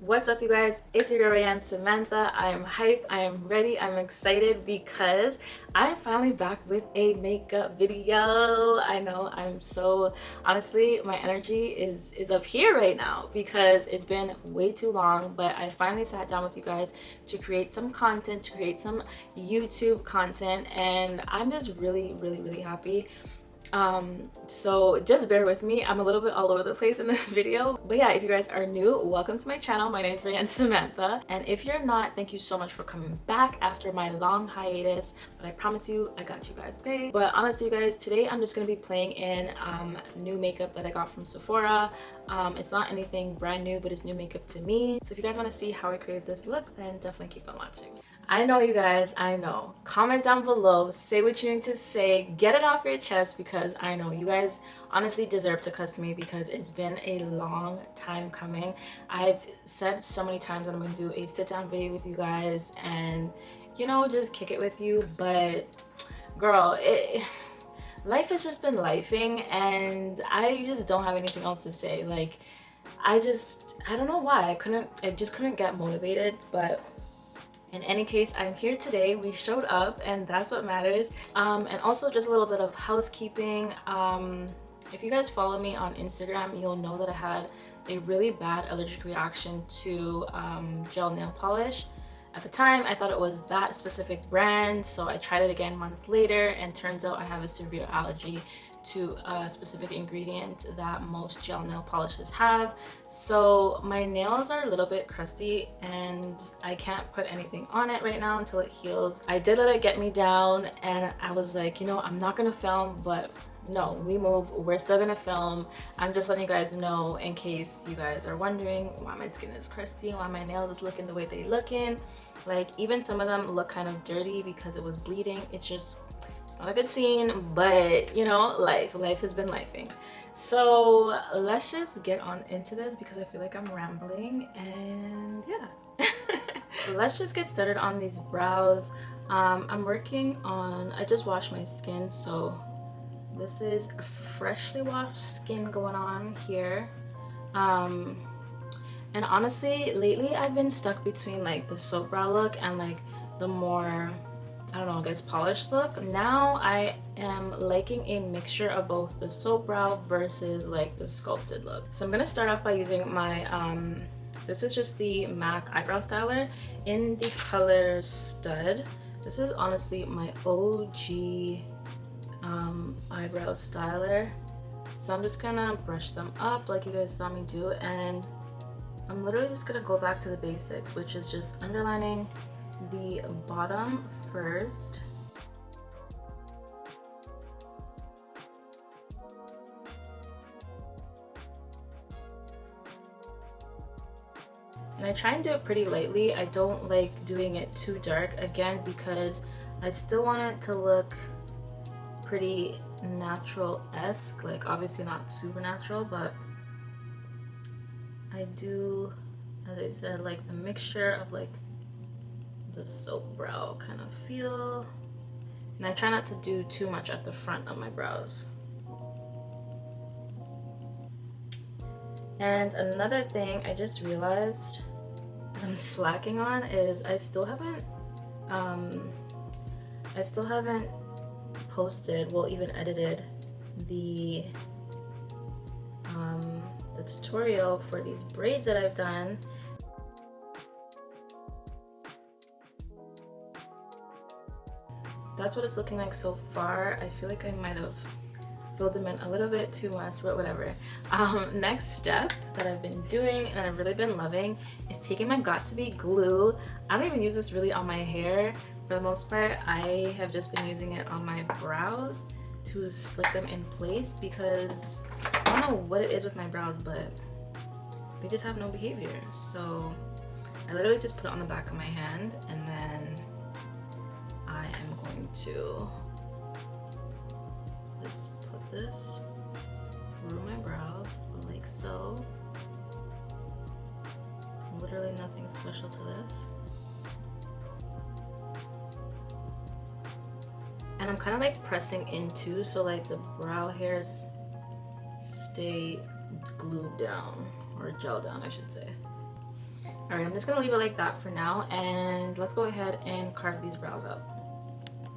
What's up, you guys? It's your girl Ryan Samantha. I am hype, I am ready, I'm excited because I'm finally back with a makeup video. I know, I'm so, honestly, my energy is up here right now because it's been way too long, but I finally sat down with you guys to create some content, to create some YouTube content, and I'm just really happy. So just bear with me. I'm a little bit all over the place in this video, but yeah, if you guys are new, welcome to my channel. My name is Ryan Samantha, and if you're not, thank you so much for coming back after my long hiatus. But I promise you, I got you guys, okay? But honestly, you guys, today I'm just gonna be playing in new makeup that I got from Sephora. It's not anything brand new, but it's new makeup to me. So if you guys want to see how I created this look, then definitely keep on watching. I know, you guys, I know. Comment down below, say what you need to say, get it off your chest, because I know you guys honestly deserve to cuss me because it's been a long time coming. I've said so many times that I'm gonna do a sit-down video with you guys and, you know, just kick it with you, but girl, life has just been lifing and I just don't have anything else to say. Like, I don't know why. I just couldn't get motivated, but in any case, I'm here today. We showed up and that's what matters. And also just a little bit of housekeeping. If you guys follow me on Instagram, you'll know that I had a really bad allergic reaction to gel nail polish. At the time, I thought it was that specific brand, so I tried it again months later, and turns out I have a severe allergy to a specific ingredient that most gel nail polishes have. So my nails are a little bit crusty and I can't put anything on it right now until it heals. I did let it get me down and I was like, you know, I'm not gonna film, but no, we move, we're still gonna film. I'm just letting you guys know in case you guys are wondering why my skin is crusty, why my nails is looking the way they looking. Like, even some of them look kind of dirty because it was bleeding. It's not a good scene, but you know, life has been lifing. So let's just get on into this because I feel like I'm rambling, and yeah. Let's just get started on these brows. I'm working on, I just washed my skin, so this is freshly washed skin going on here. And honestly, lately I've been stuck between like the soap brow look and like the more, I don't know, I guess polished look. Now I am liking a mixture of both the soap brow versus like the sculpted look. So I'm gonna start off by using my, this is just the MAC eyebrow styler in the color Stud. This is honestly my OG eyebrow styler. So I'm just gonna brush them up like you guys saw me do, and I'm literally just gonna go back to the basics, which is just underlining the bottom first. And I try and do it pretty lightly. I don't like doing it too dark, again, because I still want it to look pretty natural-esque. Like, obviously not super natural, but I do, as I said, like the mixture of like the soap brow kind of feel. And I try not to do too much at the front of my brows. And another thing I just realized that I'm slacking on is I still haven't posted, well, even edited the tutorial for these braids that I've done. That's what it's looking like so far. I feel like I might have filled them in a little bit too much, but whatever. Next step that I've been doing and I've really been loving is taking my Got2b glue. I don't even use this really on my hair for the most part. I have just been using it on my brows to slick them in place because I don't know what it is with my brows, but they just have no behavior. So I literally just put it on the back of my hand, and then I am going to just put this through my brows like so. Literally nothing special to this. And I'm kind of like pressing into, so like the brow hairs stay glued down, or gel down I should say. Alright, I'm just gonna leave it like that for now, and let's go ahead and carve these brows out.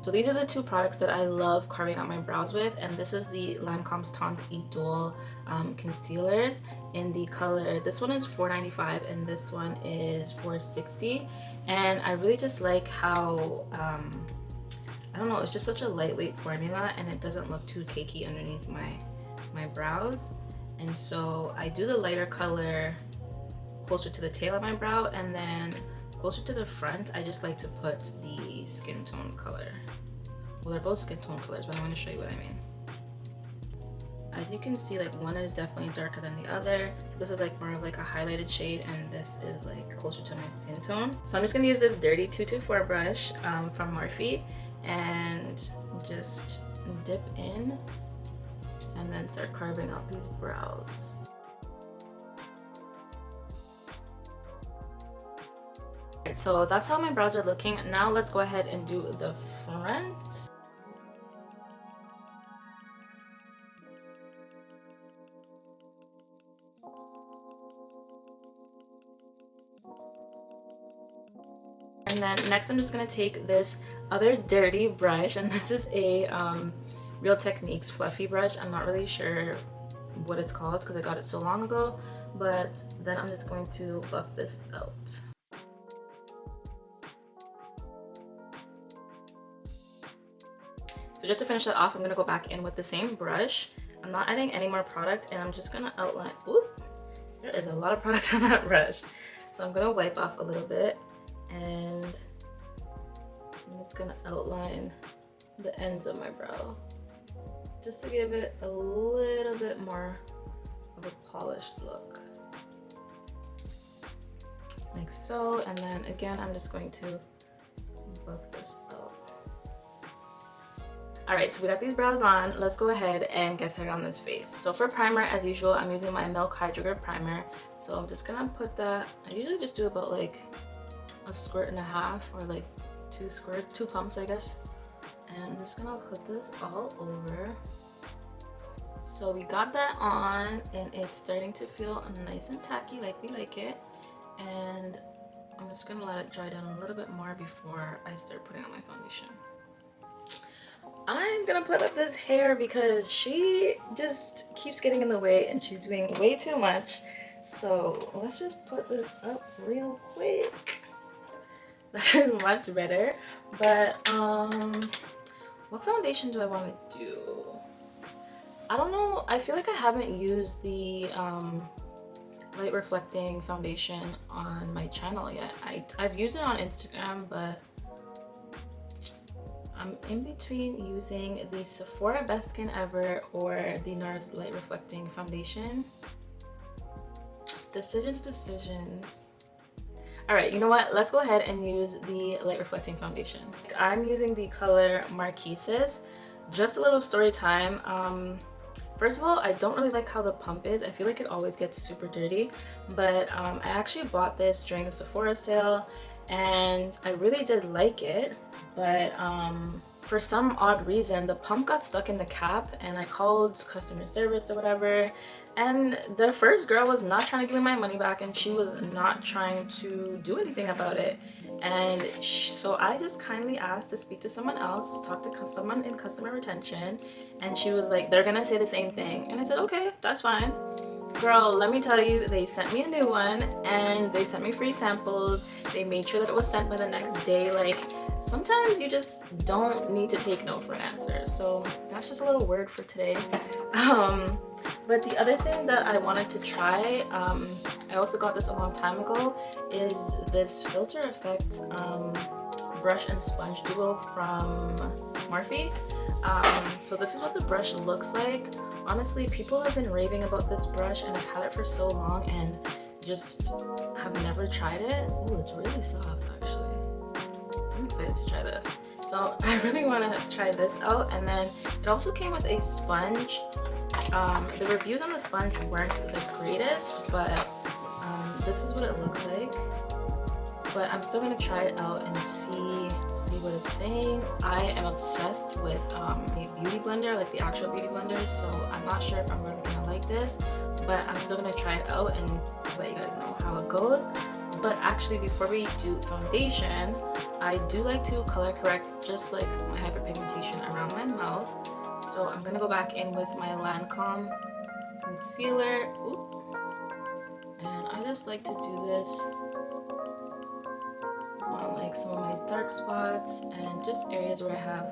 So these are the two products that I love carving out my brows with, and this is the Lancôme Teint Idole concealers in the color, this one is $4.95 and this one is $4.60, and I really just like how, I don't know, it's just such a lightweight formula and it doesn't look too cakey underneath my brows. And so I do the lighter color closer to the tail of my brow, and then closer to the front I just like to put the skin tone color. Well, they're both skin tone colors, but I'm going to show you what I mean. As you can see, like one is definitely darker than the other. This is like more of like a highlighted shade, and this is like closer to my skin tone. So I'm just going to use this dirty 224 brush from Morphe and just dip in and then start carving out these brows. So that's how my brows are looking. Now let's go ahead and do the front. And then next I'm just going to take this other dirty brush, and this is a Real Techniques fluffy brush. I'm not really sure what it's called because I got it so long ago, but then I'm just going to buff this out. So just to finish that off, I'm going to go back in with the same brush. I'm not adding any more product, and I'm just going to outline. Oop, there is a lot of product on that brush. So I'm going to wipe off a little bit, and I'm just going to outline the ends of my brow just to give it a little bit more of a polished look. Like so, and then again I'm just going to buff this out. Alright, so we got these brows on. Let's go ahead and get started on this face. So for primer, as usual, I'm using my Milk Hydrogrip primer. So I'm just gonna put that, I usually just do about like a squirt and a half, or like two pumps I guess. And I'm just gonna put this all over. So we got that on, and it's starting to feel nice and tacky like we like it. And I'm just gonna let it dry down a little bit more before I start putting on my foundation. I'm gonna put up this hair because she just keeps getting in the way and she's doing way too much. So let's just put this up real quick. That is much better. But what foundation do I want to do? I don't know. I feel like I haven't used the light reflecting foundation on my channel yet. I've used it on Instagram, but I'm in between using the Sephora Best Skin Ever or the Nars light reflecting foundation. Decisions. Alright, you know what? Let's go ahead and use the light reflecting foundation. I'm using the color Marquises. Just a little story time. First of all, I don't really like how the pump is. I feel like it always gets super dirty. But I actually bought this during the Sephora sale, and I really did like it. But for some odd reason, the pump got stuck in the cap, and I called customer service or whatever, and the first girl was not trying to give me my money back, and she was not trying to do anything about it. And so I just kindly asked to speak to someone else, talk to someone in customer retention, and she was like, they're gonna say the same thing. And I said, okay, that's fine. Girl, let me tell you, they sent me a new one, and they sent me free samples. They made sure that it was sent by the next day. Like, sometimes you just don't need to take no for an answer. So that's just a little word for today. But the other thing that I wanted to try, I also got this a long time ago, is this Filter Effects brush and sponge duo from Morphe. So this is what the brush looks like. Honestly, people have been raving about this brush, and I've had it for so long and just have never tried it. Ooh, it's really soft actually. I'm excited to try this. So I really want to try this out. And then it also came with a sponge. The reviews on the sponge weren't the greatest, but this is what it looks like. But I'm still gonna try it out and see what it's saying. I am obsessed with a beauty blender, like the actual beauty blender, so I'm not sure if I'm really gonna like this, but I'm still gonna try it out and let you guys know how it goes. But actually, before we do foundation, I do like to color correct just like my hyperpigmentation around my mouth. So I'm gonna go back in with my Lancôme concealer. Oop. And I just like to do this on like some of my dark spots and just areas where I have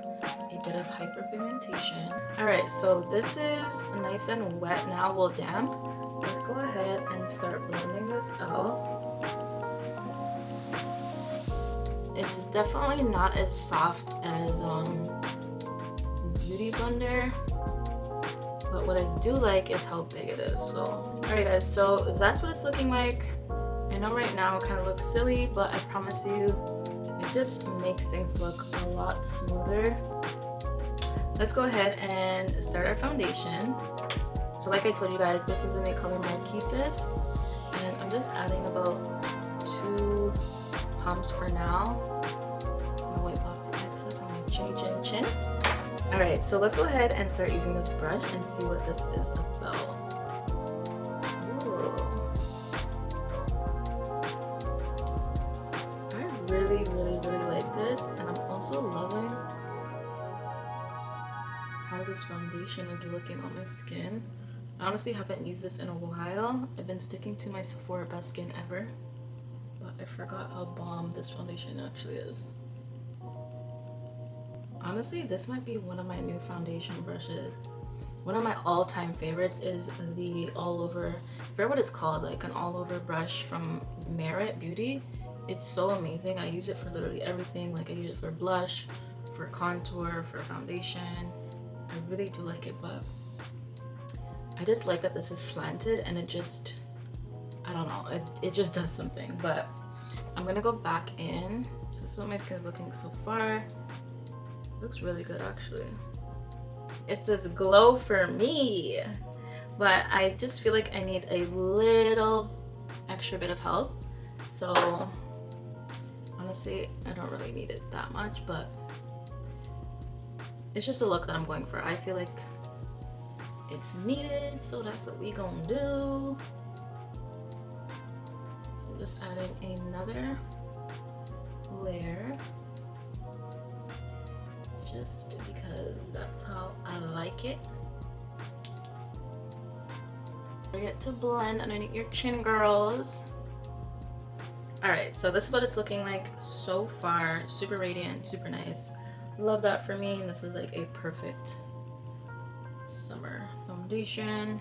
a bit of hyperpigmentation. Alright, so this is nice and wet now, well damp. Let's go ahead and start blending this out. It's definitely not as soft as Beauty Blender, but what I do like is how big it is. So alright guys, so that's what it's looking like. I know right now it kind of looks silly, but I promise you it just makes things look a lot smoother. Let's go ahead and start our foundation. So like I told you guys, this is in the color Marquises, and I'm just adding about 2 pumps for now. I'm gonna wipe off the excess on my chin. Alright, so let's go ahead and start using this brush and see what this is about. Ooh. I really like this, and I'm also loving how this foundation is looking on my skin. I honestly haven't used this in a while. I've been sticking to my Sephora Best Skin Ever, but I forgot how bomb this foundation actually is. Honestly, this might be one of my new foundation brushes. One of my all-time favorites is the all-over, I forget what it's called, like an all-over brush from Merit Beauty. It's so amazing. I use it for literally everything. Like I use it for blush, for contour, for foundation. I really do like it, but I just like that this is slanted and it just, I don't know, it just does something. But I'm gonna go back in. So this is what my skin is looking so far. Looks really good actually. It's this glow for me, but I just feel like I need a little extra bit of help. So honestly, I don't really need it that much, but it's just a look that I'm going for. I feel like it's needed, so that's what we gonna do. I'm just adding another layer, just because that's how I like it. Forget to blend underneath your chin, girls. Alright, so this is what it's looking like so far. Super radiant, super nice. Love that for me, and this is like a perfect summer foundation.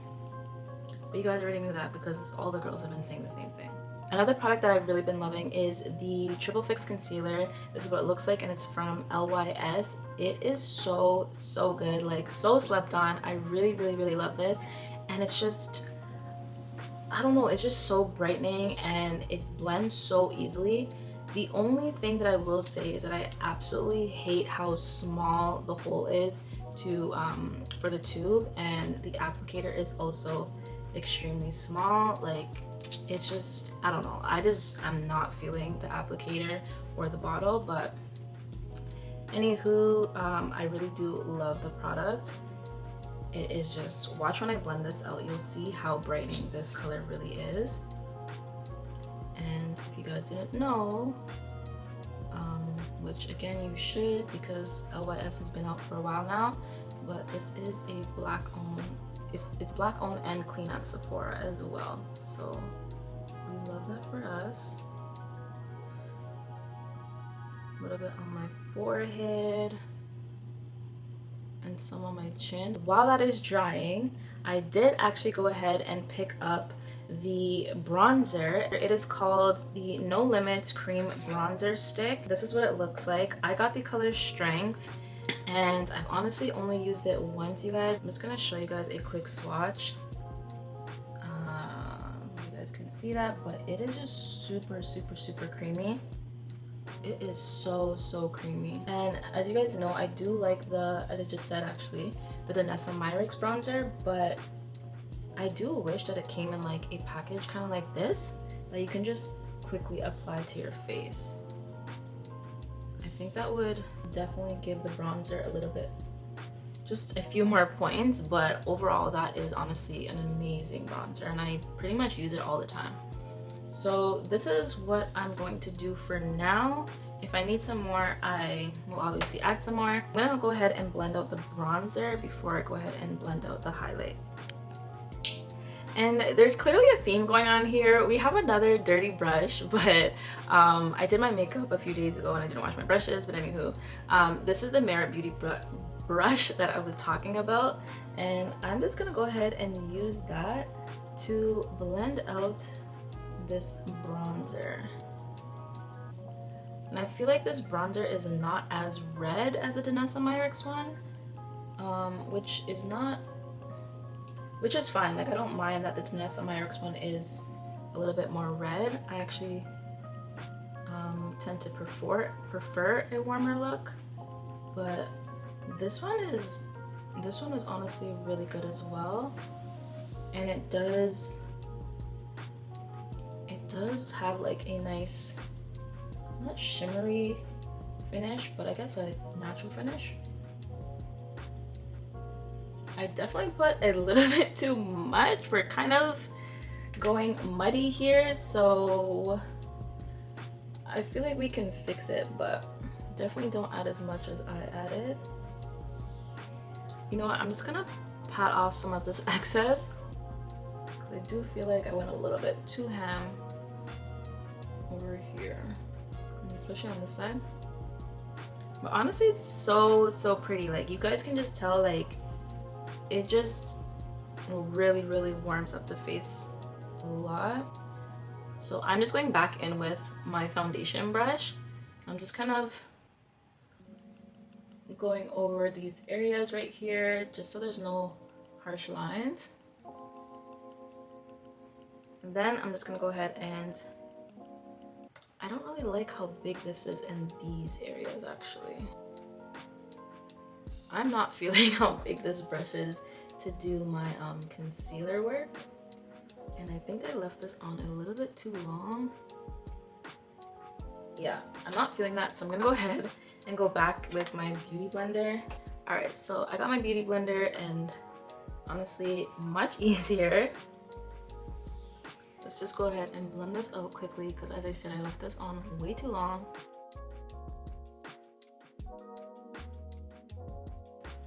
But you guys already knew that because all the girls have been saying the same thing. Another product that I've really been loving is the Triple Fix Concealer. This is what it looks like, and it's from LYS. It is so good, like so slept on. I really love this, and it's just, I don't know, it's just so brightening and it blends so easily. The only thing that I will say is that I absolutely hate how small the hole is to for the tube, and the applicator is also extremely small. Like, it's just, I don't know, I'm not feeling the applicator or the bottle. But anywho, I really do love the product. It is just, watch when I blend this out, you'll see how brightening this color really is. And if you guys didn't know, which again you should, because LYS has been out for a while now, but this is a black owned, it's black owned and clean at Sephora as well, so we love that for us. A little bit on my forehead and some on my chin. While that is drying, I did actually go ahead and pick up the bronzer. It is called the No Limits Cream Bronzer Stick. This is what it looks like. I got the color Strength, and I've honestly only used it once, you guys. I'm just gonna show you guys a quick swatch. You guys can see that, but it is just super creamy. It is so creamy. And as you guys know, I do like the, as I just said actually, the Danessa Myricks bronzer, but I do wish that it came in like a package kind of like this that you can just quickly apply to your face. I think that would definitely give the bronzer a little bit, just a few more points, but overall that is honestly an amazing bronzer, and I pretty much use it all the time. So this is what I'm going to do for now. If I need some more, I will obviously add some more. I'm gonna go ahead and blend out the bronzer before I go ahead and blend out the highlight. And there's clearly a theme going on here. We have another dirty brush, but I did my makeup a few days ago and I didn't wash my brushes, but anywho, this is the Merit Beauty brush that I was talking about, and I'm just gonna go ahead and use that to blend out this bronzer. And I feel like this bronzer is not as red as the Danessa Myricks one, which is fine. Like, I don't mind that the Danessa Myricks one is a little bit more red. I actually tend to prefer a warmer look, but this one is honestly really good as well, and it does have like a nice, not shimmery finish, but I guess a natural finish. I definitely put a little bit too much. We're kind of going muddy here, so I feel like we can fix it, but definitely don't add as much as I added. You know what, I'm just gonna pat off some of this excess, because I do feel like I went a little bit too ham over here, especially on this side. But honestly, it's so pretty. Like, you guys can just tell, like, it just really warms up the face a lot. So I'm just going back in with my foundation brush. I'm just kind of going over these areas right here, just so there's no harsh lines. And then I'm just gonna go ahead and, I don't really like how big this is in these areas actually. I'm not feeling how big this brush is to do my concealer work. And I think I left this on a little bit too long. Yeah, I'm not feeling that, so I'm gonna go ahead and go back with my beauty blender. All right, so I got my beauty blender, and honestly, much easier. Let's just go ahead and blend this out quickly, because as I said, I left this on way too long.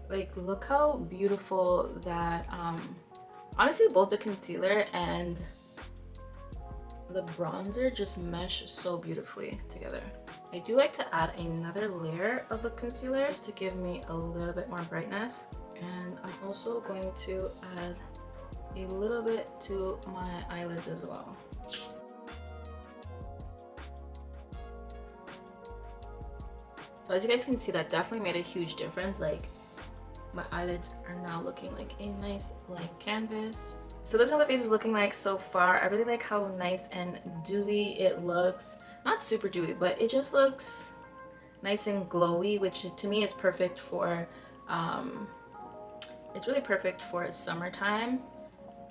Like, look how beautiful that, honestly, both the concealer and the bronzer just mesh so beautifully together. I do like to add another layer of the concealer just to give me a little bit more brightness. And I'm also going to add a little bit to my eyelids as well. So as you guys can see, that definitely made a huge difference. Like, my eyelids are now looking like a nice blank canvas. So this is how the face is looking like so far. I really like how nice and dewy it looks. Not super dewy, but it just looks nice and glowy, which to me is perfect for, it's really perfect for summertime,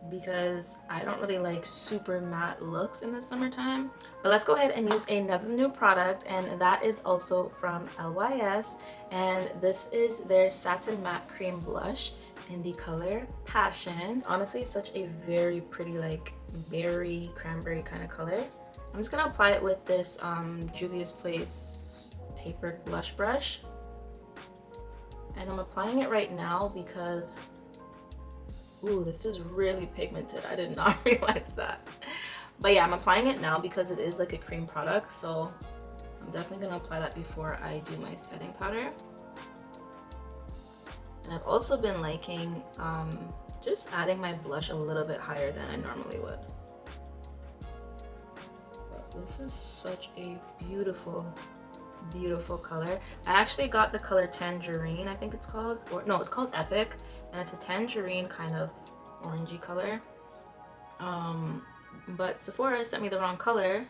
because I don't really like super matte looks in the summertime. But let's go ahead and use another new product, and that is also from LYS, and this is their Satin Matte Cream Blush in the color Passion. Honestly, such a very pretty, like, berry cranberry kind of color. I'm just gonna apply it with this Juvia's Place tapered blush brush, and I'm applying it right now because, ooh, this is really pigmented. I did not realize that. But yeah, I'm applying it now because it is like a cream product, so I'm definitely gonna apply that before I do my setting powder. And I've also been liking just adding my blush a little bit higher than I normally would. But this is such a beautiful color. I actually got the color Tangerine, I think it's called, or no, it's called Epic, and it's a tangerine kind of orangey color. But Sephora sent me the wrong color,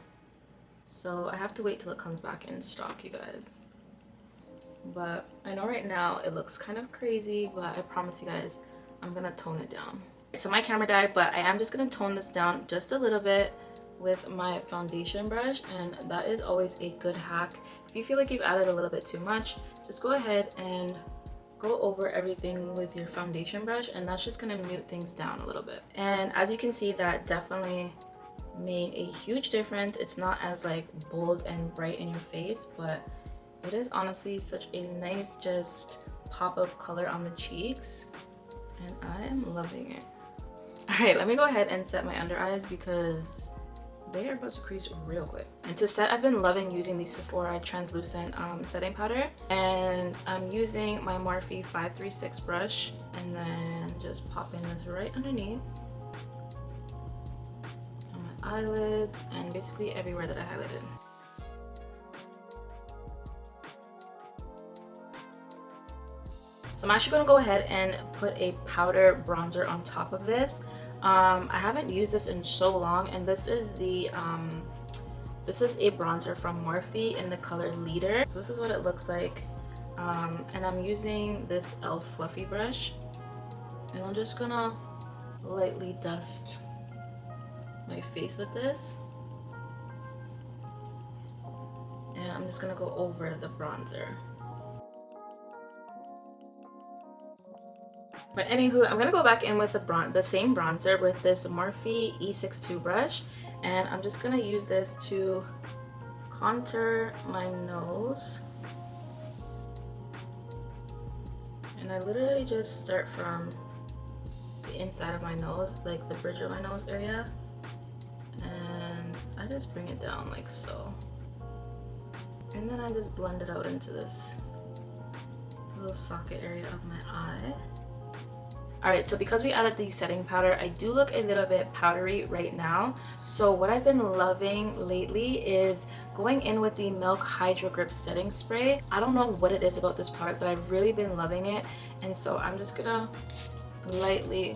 so I have to wait till it comes back in stock, you guys. But I know right now it looks kind of crazy, but I promise you guys I'm gonna tone it down. So my camera died, but I am just gonna tone this down just a little bit with my foundation brush, and that is always a good hack. If you feel like you've added a little bit too much, just go ahead and go over everything with your foundation brush, and that's just gonna mute things down a little bit. And as you can see, that definitely made a huge difference. It's not as like bold and bright in your face, but it is honestly such a nice just pop of color on the cheeks, and I am loving it. All right, let me go ahead and set my under eyes because they are about to crease real quick. And to set, I've been loving using the Sephora translucent setting powder, and I'm using my Morphe 536 brush and then just popping this right underneath on my eyelids and basically everywhere that I highlighted. So I'm actually going to go ahead and put a powder bronzer on top of this. I haven't used this in so long, and this is a bronzer from Morphe in the color Leader. So this is what it looks like, and I'm using this e.l.f. fluffy brush, and I'm just gonna lightly dust my face with this, and I'm just gonna go over the bronzer. But anywho, I'm gonna go back in with the same bronzer with this Morphe E62 brush, and I'm just gonna use this to contour my nose. And I literally just start from the inside of my nose, like the bridge of my nose area, and I just bring it down like so. And then I just blend it out into this little socket area of my eye. Alright, so because we added the setting powder, I do look a little bit powdery right now. So what I've been loving lately is going in with the Milk Hydrogrip setting spray. I don't know what it is about this product, but I've really been loving it. And so I'm just gonna lightly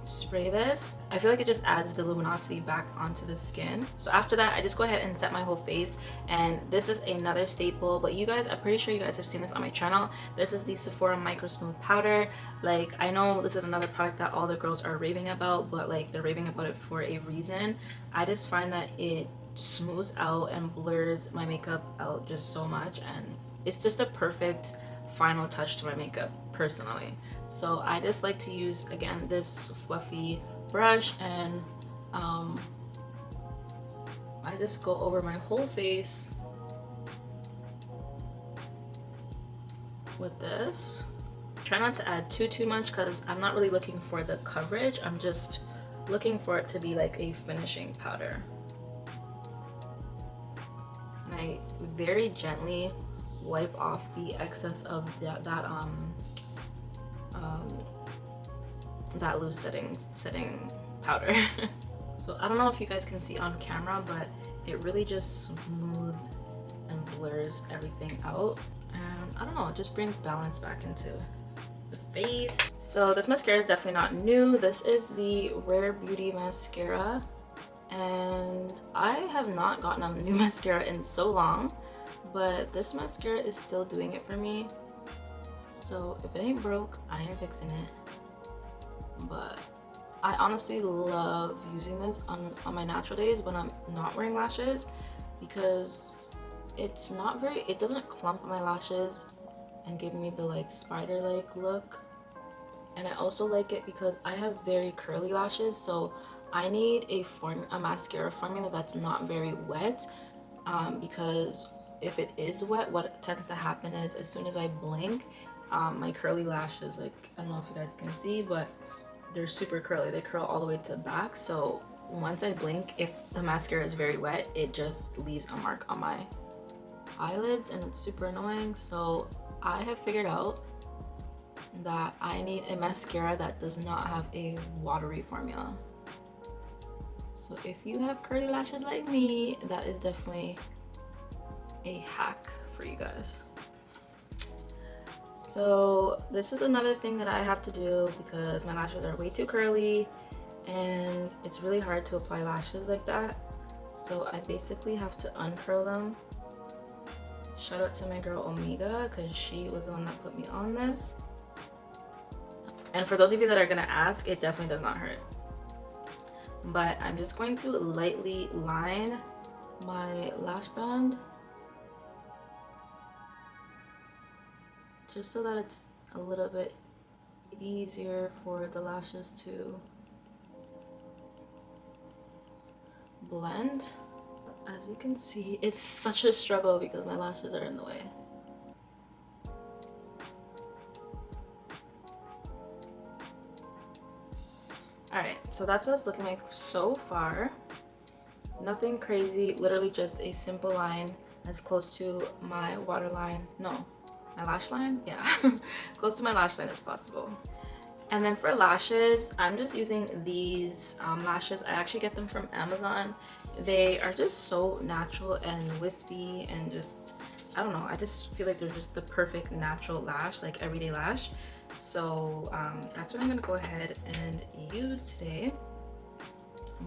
spray this. I feel like it just adds the luminosity back onto the skin. So after that, I just go ahead and set my whole face, and this is another staple, but you guys, I'm pretty sure you guys have seen this on my channel. This is the Sephora Micro Smooth Powder. Like, I know this is another product that all the girls are raving about, but like, they're raving about it for a reason. I just find that it smooths out and blurs my makeup out just so much, and it's just a perfect final touch to my makeup personally. So I just like to use, again, this fluffy brush, and I just go over my whole face with this. Try not to add too much because I'm not really looking for the coverage. I'm just looking for it to be like a finishing powder. And I very gently wipe off the excess of that loose setting powder. So I don't know if you guys can see on camera, but it really just smooths and blurs everything out, and I don't know, it just brings balance back into the face. So this mascara is definitely not new. This is the Rare Beauty mascara, and I have not gotten a new mascara in so long, but this mascara is still doing it for me. So if it ain't broke, I ain't fixing it. But I honestly love using this on my natural days when I'm not wearing lashes, because it doesn't clump my lashes and give me the like spider-like look. And I also like it because I have very curly lashes, so I need a mascara formula that's not very wet, because if it is wet, what tends to happen is as soon as I blink, my curly lashes, like, I don't know if you guys can see, but they're super curly. They curl all the way to the back. So once I blink, if the mascara is very wet, it just leaves a mark on my eyelids, and it's super annoying. So I have figured out that I need a mascara that does not have a watery formula. So if you have curly lashes like me, that is definitely a hack for you guys. So this is another thing that I have to do because my lashes are way too curly, and it's really hard to apply lashes like that. So I basically have to uncurl them. Shout out to my girl Omega, because she was the one that put me on this. And for those of you that are gonna ask, it definitely does not hurt. But I'm just going to lightly line my lash band, just so that it's a little bit easier for the lashes to blend. As you can see, it's such a struggle because my lashes are in the way. Alright, so that's what it's looking like so far. Nothing crazy, literally just a simple line as close to my waterline. No, my lash line? Yeah, close to my lash line as possible. And then for lashes, I'm just using these lashes. I actually get them from Amazon. They are just so natural and wispy and just, I don't know, I just feel like they're just the perfect natural lash, like everyday lash. So that's what I'm gonna go ahead and use today.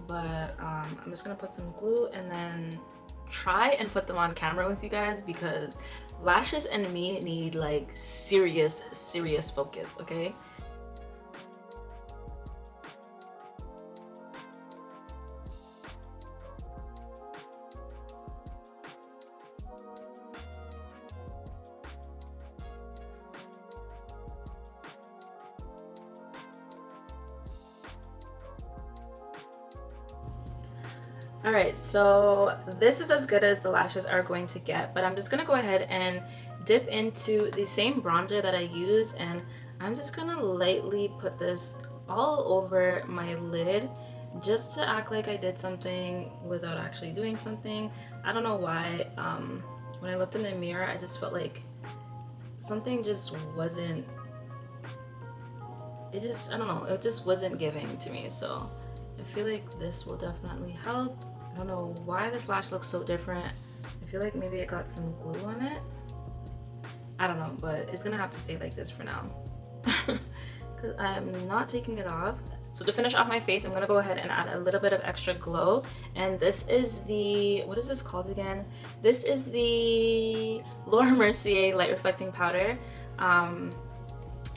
But I'm just gonna put some glue and then try and put them on camera with you guys because lashes and me need like serious focus, okay? Alright, so this is as good as the lashes are going to get, but I'm just going to go ahead and dip into the same bronzer that I use, and I'm just going to lightly put this all over my lid just to act like I did something without actually doing something. I don't know why. When I looked in the mirror, I just felt like something just wasn't, I don't know, it just wasn't giving to me. So I feel like this will definitely help. I don't know why this lash looks so different. I feel like maybe it got some glue on it. I don't know, but it's gonna have to stay like this for now because I'm not taking it off. So to finish off my face, I'm gonna go ahead and add a little bit of extra glow. And this is the, what is this called again? This is the Laura Mercier Light Reflecting Powder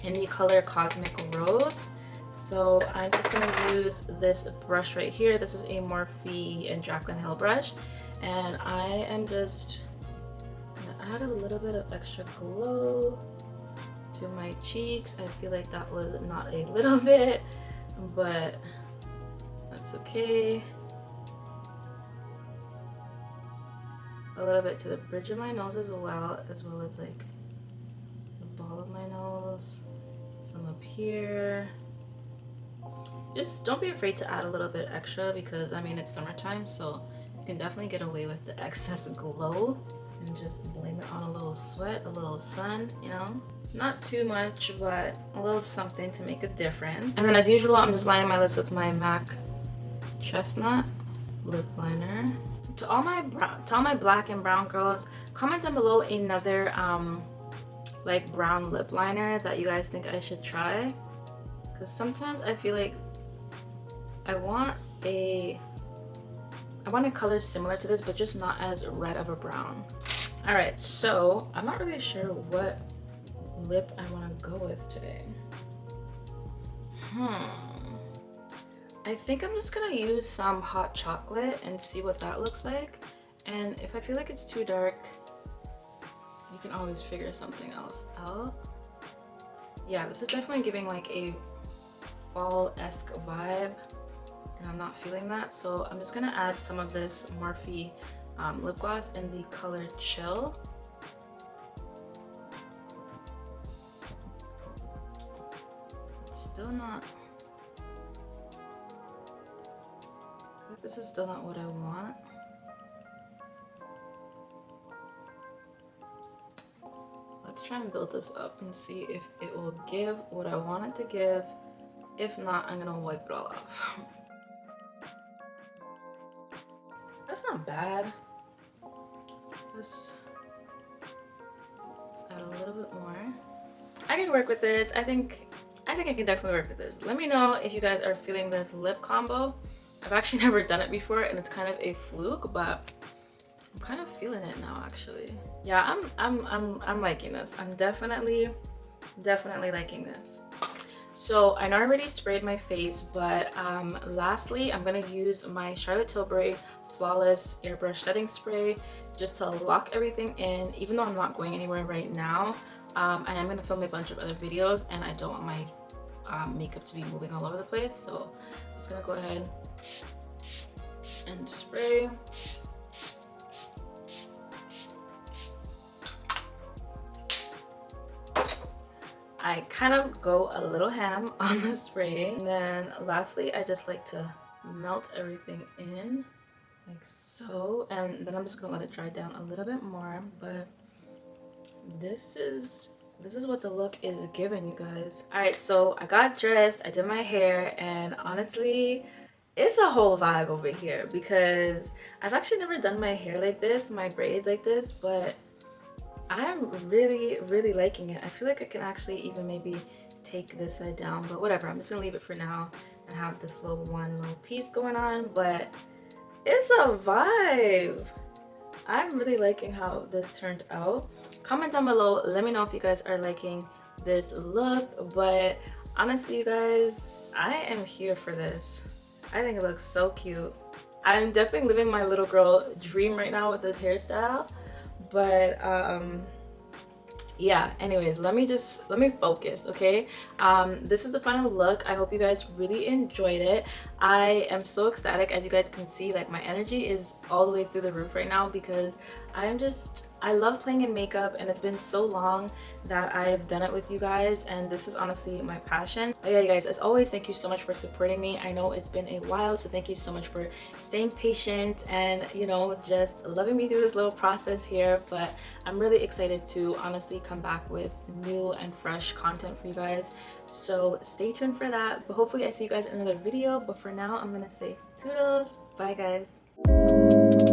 in the color Cosmic Rose. So I'm just gonna use this brush right here. This is a Morphe and Jaclyn Hill brush, and I am just gonna add a little bit of extra glow to my cheeks. I feel like that was not a little bit, but that's okay. A little bit to the bridge of my nose as well as like the ball of my nose, some up here. Just don't be afraid to add a little bit extra because I mean it's summertime, so you can definitely get away with the excess glow and just blame it on a little sweat, a little sun, you know? Not too much, but a little something to make a difference. And then as usual, I'm just lining my lips with my MAC Chestnut lip liner. To all my black and brown girls, comment down below another like brown lip liner that you guys think I should try. Because sometimes I feel like I want a color similar to this, but just not as red of a brown. Alright, so I'm not really sure what lip I want to go with today. I think I'm just gonna use some hot chocolate and see what that looks like. And if I feel like it's too dark, you can always figure something else out. Yeah, this is definitely giving like a fall-esque vibe, and I'm not feeling that, so I'm just gonna add some of this Morphe lip gloss in the color Chill. Still not, this is still not what I want. Let's try and build this up and see if it will give what I want it to give. If not, I'm gonna wipe it all off. That's not bad. Let's add a little bit more. I can work with this. I think I can definitely work with this. Let me know if you guys are feeling this lip combo. I've actually never done it before, and it's kind of a fluke, but I'm kind of feeling it now, actually. Yeah, I'm liking this. I'm definitely liking this. So I know I already sprayed my face, but lastly, I'm gonna use my Charlotte Tilbury Flawless Airbrush Setting Spray just to lock everything in. Even though I'm not going anywhere right now, I am gonna film a bunch of other videos, and I don't want my makeup to be moving all over the place. So I'm just gonna go ahead and spray. I kind of go a little ham on the spray. And then lastly, I just like to melt everything in like so. And then I'm just gonna let it dry down a little bit more. But this is what the look is giving, you guys. All right, so I got dressed, I did my hair, and honestly, it's a whole vibe over here because I've actually never done my hair like this, my braids like this, but I'm really liking it. I feel like I can actually even maybe take this side down, but whatever. I'm just gonna leave it for now and have this little piece going on, but it's a vibe. I'm really liking how this turned out. Comment down below, let me know if you guys are liking this look, but honestly, you guys, I am here for this. I think it looks so cute. I'm definitely living my little girl dream right now with this hairstyle. But yeah, anyways, let me focus, okay? This is the final look. I hope you guys really enjoyed it. I am so ecstatic. As you guys can see, like, my energy is all the way through the roof right now because I love playing in makeup, and it's been so long that I've done it with you guys, and this is honestly my passion. But yeah, you guys, as always, thank you so much for supporting me. I know it's been a while, so thank you so much for staying patient and, you know, just loving me through this little process here. But I'm really excited to honestly come back with new and fresh content for you guys, so stay tuned for that. But hopefully I see you guys in another video. But for now, I'm gonna say toodles. Bye, guys.